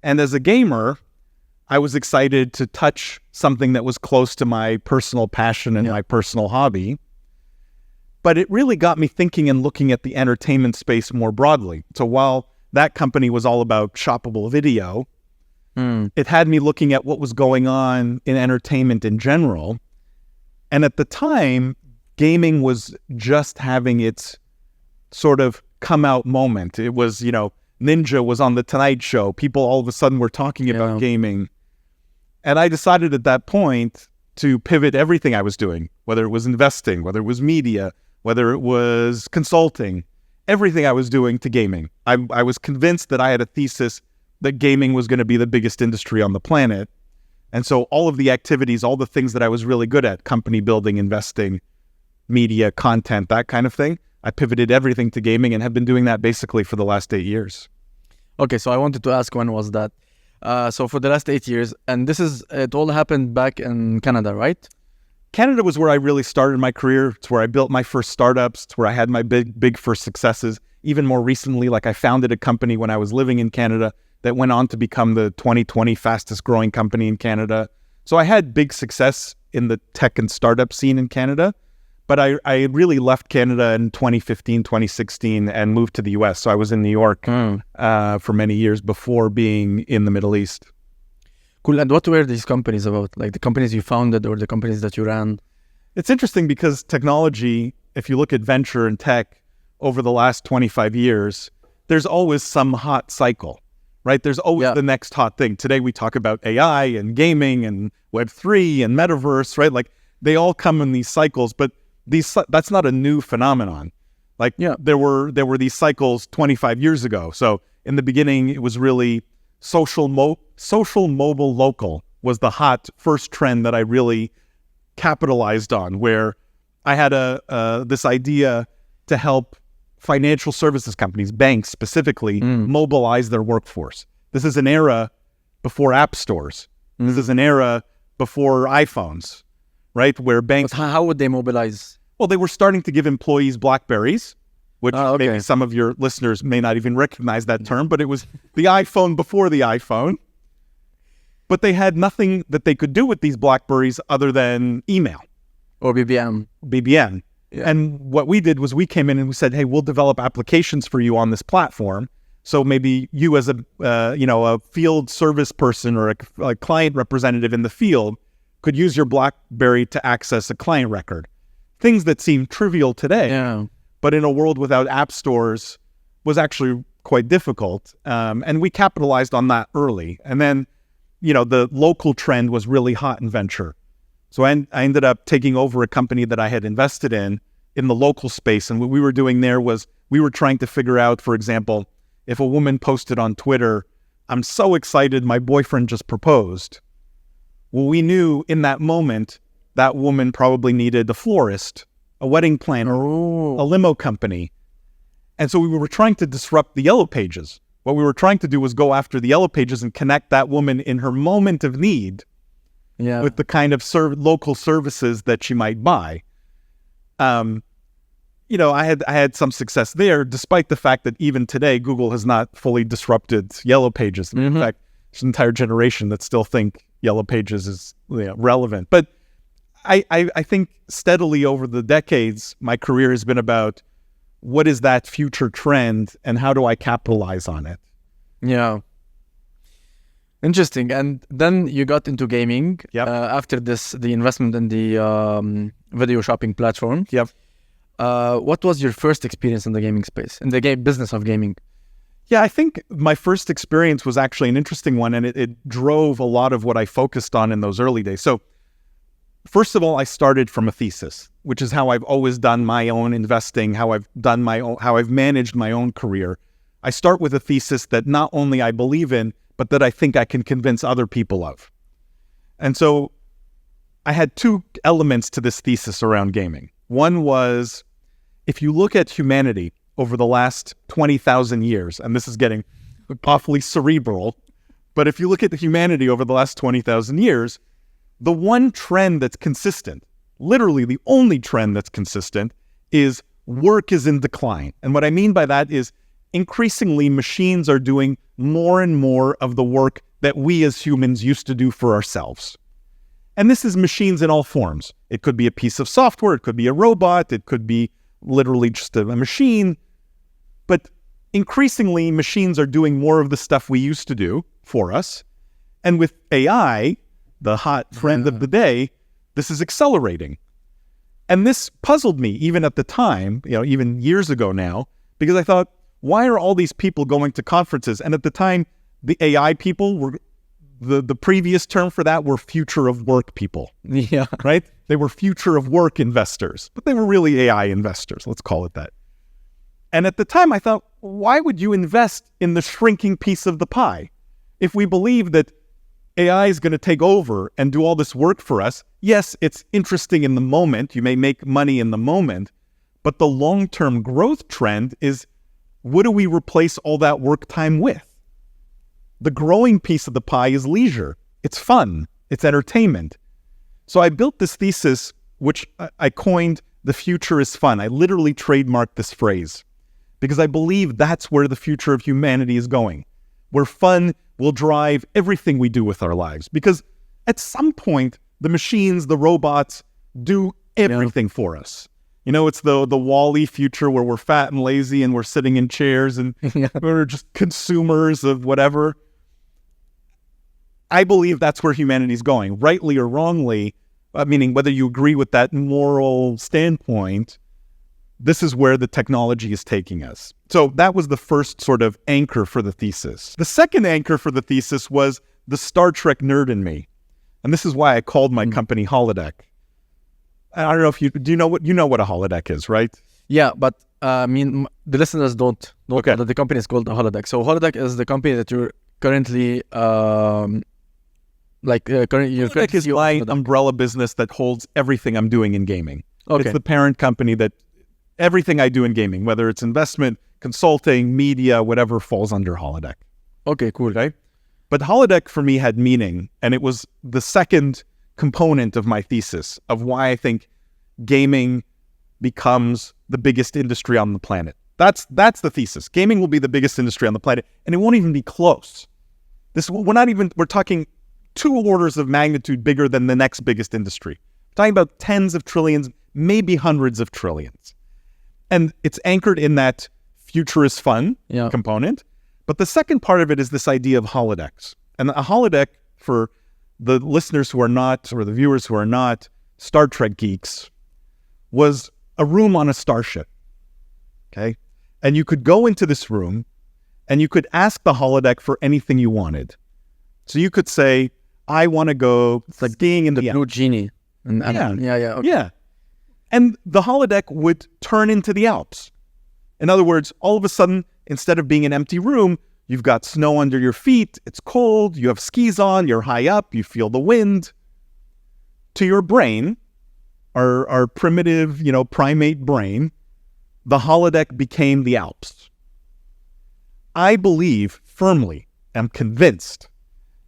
And as a gamer, I was excited to touch something that was close to my personal passion and my personal hobby. But it really got me thinking and looking at the entertainment space more broadly. So while that company was all about shoppable video, it had me looking at what was going on in entertainment in general. And at the time, gaming was just having its sort of come out moment. It was, Ninja was on The Tonight Show. People all of a sudden were talking about gaming. And I decided at that point to pivot everything I was doing, whether it was investing, whether it was media, whether it was consulting, everything I was doing to gaming. I was convinced that I had a thesis that gaming was going to be the biggest industry on the planet. And so all of the activities, all the things that I was really good at, company building, investing, media, content, that kind of thing, I pivoted everything to gaming and have been doing that basically for the last 8 years. Okay, so I wanted to ask, when was that? So for the last 8 years, and it all happened back in Canada, right? Canada was where I really started my career. It's where I built my first startups. It's where I had my big first successes. Even more recently, I founded a company when I was living in Canada that went on to become the 2020 fastest growing company in Canada. So I had big success in the tech and startup scene in Canada, but I really left Canada in 2015, 2016 and moved to the US. So I was in New York for many years before being in the Middle East. Cool. And what were these companies about? Like the companies you founded or the companies that you ran? It's interesting because technology, if you look at venture and tech over the last 25 years, there's always some hot cycle, right? There's always the next hot thing. Today we talk about AI and gaming and Web3 and metaverse, right? They all come in these cycles, but that's not a new phenomenon. There were these cycles 25 years ago. So in the beginning, it was really social mobile local was the hot first trend that I really capitalized on, where I had this idea to help financial services companies, banks specifically, mobilize their workforce. This is an era before app stores. This is an era before iPhones, right? Where banks... But how would they mobilize? Well, they were starting to give employees BlackBerries, which maybe some of your listeners may not even recognize that term, but it was the iPhone before the iPhone. But they had nothing that they could do with these BlackBerries other than email. Or BBM. BBM. Yeah. And what we did was we came in and we said, hey, we'll develop applications for you on this platform. So maybe you as a field service person or a client representative in the field could use your BlackBerry to access a client record. Things that seem trivial today, but in a world without app stores was actually quite difficult. And we capitalized on that early. And then, the local trend was really hot in venture. So I ended up taking over a company that I had invested in the local space. And what we were doing there was we were trying to figure out, for example, if a woman posted on Twitter, I'm so excited, my boyfriend just proposed. Well, we knew in that moment that woman probably needed a florist, a wedding planner, a limo company. And so we were trying to disrupt the Yellow Pages. What we were trying to do was go after the Yellow Pages and connect that woman in her moment of need with the kind of local services that she might buy. I had some success there, despite the fact that even today, Google has not fully disrupted Yellow Pages. In fact, there's an entire generation that still think Yellow Pages is relevant. But I think steadily over the decades, my career has been about what is that future trend and how do I capitalize on it? Yeah. Interesting. And then you got into gaming after the investment in the video shopping platform. Yep. What was your first experience in the gaming space, in the business of gaming? Yeah, I think my first experience was actually an interesting one, and it drove a lot of what I focused on in those early days. So first of all, I started from a thesis, which is how I've always done my own investing, how I've managed my own career. I start with a thesis that not only I believe in, but that I think I can convince other people of. And so I had two elements to this thesis around gaming. One was, if you look at humanity over the last 20,000 years, and this is getting awfully cerebral, but if you look at the humanity over the last 20,000 years, the one trend that's consistent, literally the only trend that's consistent, is work is in decline. And what I mean by that is increasingly machines are doing more and more of the work that we as humans used to do for ourselves. And this is machines in all forms. It could be a piece of software, it could be a robot, it could be literally just a machine. But increasingly, machines are doing more of the stuff we used to do for us. And with AI, the hot trend of the day, this is accelerating. And this puzzled me even at the time, even years ago now, because I thought, why are all these people going to conferences? And at the time, the AI people were, the previous term for that were future of work people. Yeah. Right? They were future of work investors, but they were really AI investors. Let's call it that. And at the time, I thought, why would you invest in the shrinking piece of the pie? If we believe that AI is going to take over and do all this work for us, yes, it's interesting in the moment. You may make money in the moment, but the long-term growth trend is, what do we replace all that work time with? The growing piece of the pie is leisure. It's fun. It's entertainment. So I built this thesis, which I coined, the future is fun. I literally trademarked this phrase because I believe that's where the future of humanity is going, where fun will drive everything we do with our lives. Because at some point, the machines, the robots, do everything for us. It's the WALL-E future where we're fat and lazy and we're sitting in chairs and we're just consumers of whatever. I believe that's where humanity's going, rightly or wrongly, meaning whether you agree with that moral standpoint, this is where the technology is taking us. So that was the first sort of anchor for the thesis. The second anchor for the thesis was the Star Trek nerd in me. And this is why I called my company Holodeck. I don't know if you know what a holodeck is, right? Yeah, but the listeners don't Okay. know that the company is called Holodeck. So Holodeck is the company that you're currently Holodeck is my umbrella business that holds everything I'm doing in gaming. Okay. It's the parent company that everything I do in gaming, whether it's investment, consulting, media, whatever, falls under Holodeck. Okay, cool. Okay. But Holodeck for me had meaning, and it was the second component of my thesis of why I think gaming becomes the biggest industry on the planet. That's the thesis. Gaming will be the biggest industry on the planet, and it won't even be close. We're talking 2 orders of magnitude bigger than the next biggest industry. We're talking about tens of trillions, maybe hundreds of trillions. And it's anchored in that future is fun component. But the second part of it is this idea of holodecks. And a holodeck, for the listeners who are not, or the viewers who are not Star Trek geeks, was a room on a starship. Okay? And you could go into this room and you could ask the holodeck for anything you wanted. So you could say, I want to go skiing in the Blue Genie. Okay. Yeah. And the holodeck would turn into the Alps. In other words, all of a sudden, instead of being an empty room, you've got snow under your feet, it's cold, you have skis on, you're high up, you feel the wind. To your brain, our primitive, primate brain, the holodeck became the Alps. I believe firmly, I'm convinced,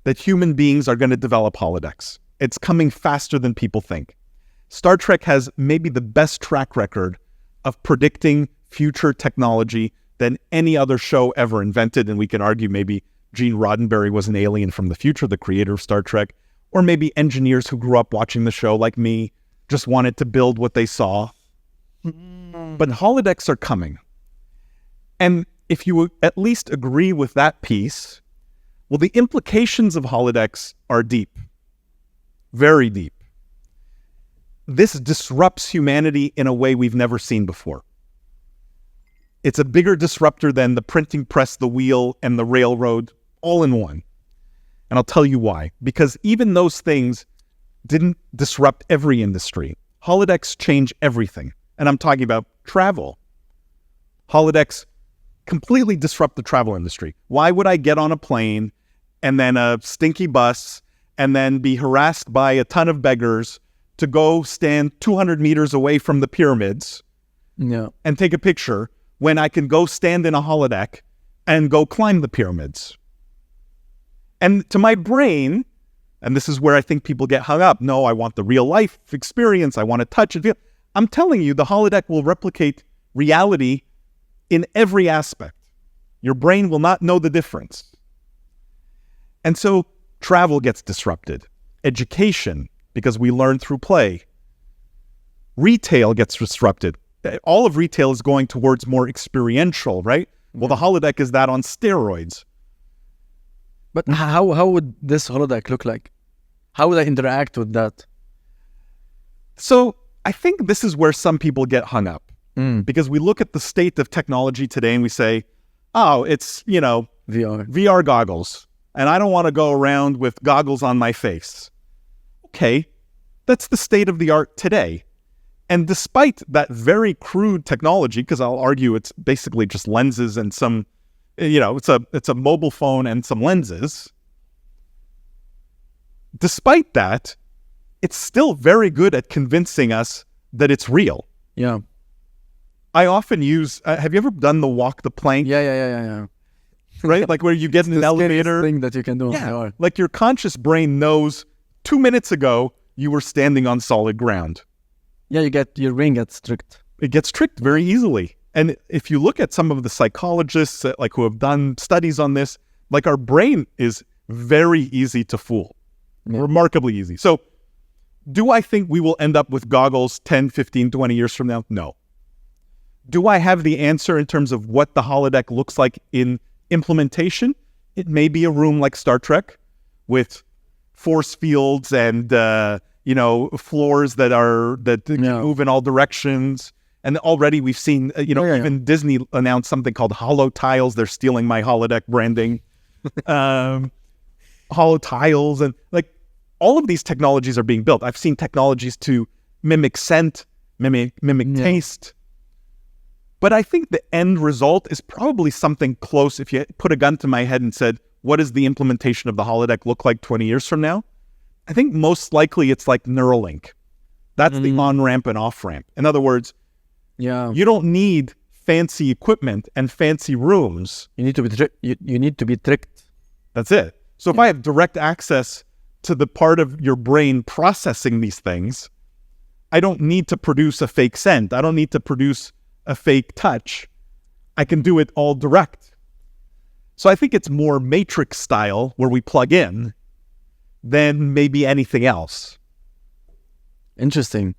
that human beings are going to develop holodecks. It's coming faster than people think. Star Trek has maybe the best track record of predicting future technology than any other show ever invented. And we can argue maybe Gene Roddenberry was an alien from the future, the creator of Star Trek, or maybe engineers who grew up watching the show like me just wanted to build what they saw. But holodecks are coming. And if you at least agree with that piece, well, the implications of holodecks are deep, very deep. This disrupts humanity in a way we've never seen before. It's a bigger disruptor than the printing press, the wheel, and the railroad all in one. And I'll tell you why. Because even those things didn't disrupt every industry. Holodecks change everything. And I'm talking about travel. Holodecks completely disrupt the travel industry. Why would I get on a plane and then a stinky bus and then be harassed by a ton of beggars to go stand 200 meters away from the pyramids and take a picture when I can go stand in a holodeck and go climb the pyramids? And to my brain, and this is where I think people get hung up, no, I want the real life experience, I want to touch and feel. I'm telling you, the holodeck will replicate reality in every aspect. Your brain will not know the difference. And so travel gets disrupted. Education, because we learn through play. Retail gets disrupted. All of retail is going towards more experiential, right? Well, the holodeck is that on steroids. But how would this holodeck look like? How would I interact with that? So I think this is where some people get hung up. Because we look at the state of technology today and we say, oh, it's, VR goggles. And I don't want to go around with goggles on my face. Okay, that's the state of the art today. And despite that very crude technology, because I'll argue it's basically just lenses and some, it's a mobile phone and some lenses. Despite that, it's still very good at convincing us that it's real. Yeah. I often use, have you ever done the walk the plank? Yeah. Right? Like where you get in an elevator. Thing that you can do. Yeah. Like your conscious brain knows 2 minutes ago you were standing on solid ground. Yeah, your brain gets tricked. It gets tricked very easily. And if you look at some of the psychologists who have done studies on this, like our brain is very easy to fool. Yeah. Remarkably easy. So do I think we will end up with goggles 10, 15, 20 years from now? No. Do I have the answer in terms of what the holodeck looks like in implementation? It may be a room like Star Trek with force fields and floors that move in all directions. And already we've seen even Disney announced something called Holo Tiles. They're stealing my holodeck branding. Holo Tiles and like all of these technologies are being built. I've seen technologies to mimic scent, mimic taste. But I think the end result is probably something close. If you put a gun to my head and said, what does the implementation of the holodeck look like 20 years from now? I think most likely it's like Neuralink. That's the on-ramp and off-ramp. In other words, you don't need fancy equipment and fancy rooms. You need to be you need to be tricked. That's it. So if I have direct access to the part of your brain processing these things, I don't need to produce a fake scent. I don't need to produce a fake touch. I can do it all direct. So I think it's more Matrix style where we plug in than maybe anything else. Interesting.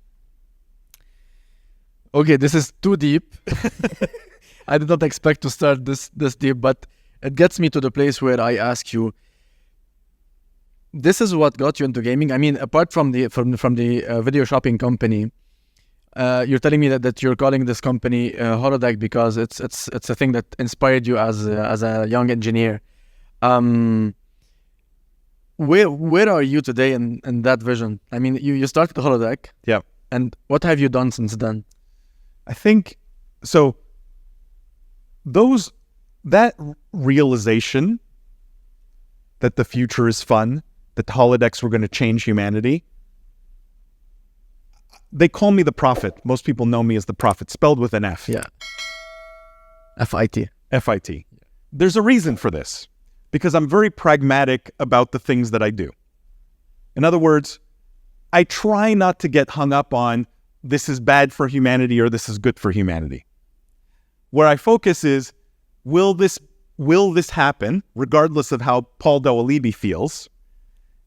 Okay, this is too deep. I did not expect to start this deep, but it gets me to the place where I ask you, this is what got you into gaming? I mean, apart from the video shopping company, you're telling me that you're calling this company Holodeck because it's a thing that inspired you as a young engineer. Where are you today in that vision? I mean, you started Holodeck. Yeah. And what have you done since then? I think so. That realization that the future is fun, that the holodecks were going to change humanity. They call me the prophet. Most people know me as the prophet, spelled with an F. Yeah. F-I-T. F-I-T. There's a reason for this, because I'm very pragmatic about the things that I do. In other words, I try not to get hung up on this is bad for humanity or this is good for humanity. Where I focus is, will this happen, regardless of how Paul Dawalibi feels?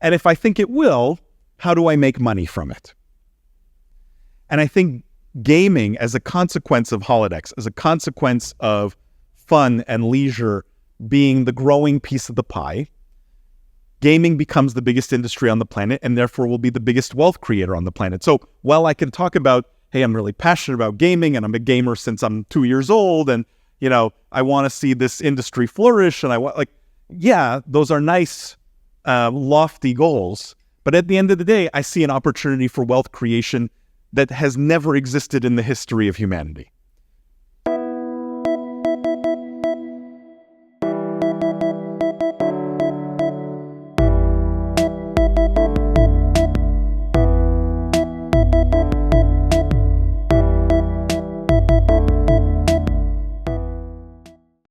And if I think it will, how do I make money from it? And I think gaming, as a consequence of holodecks, as a consequence of fun and leisure being the growing piece of the pie, gaming becomes the biggest industry on the planet and therefore will be the biggest wealth creator on the planet. So while I can talk about, hey, I'm really passionate about gaming and I'm a gamer since I'm 2 years old and, I want to see this industry flourish and those are nice, lofty goals. But at the end of the day, I see an opportunity for wealth creation that has never existed in the history of humanity.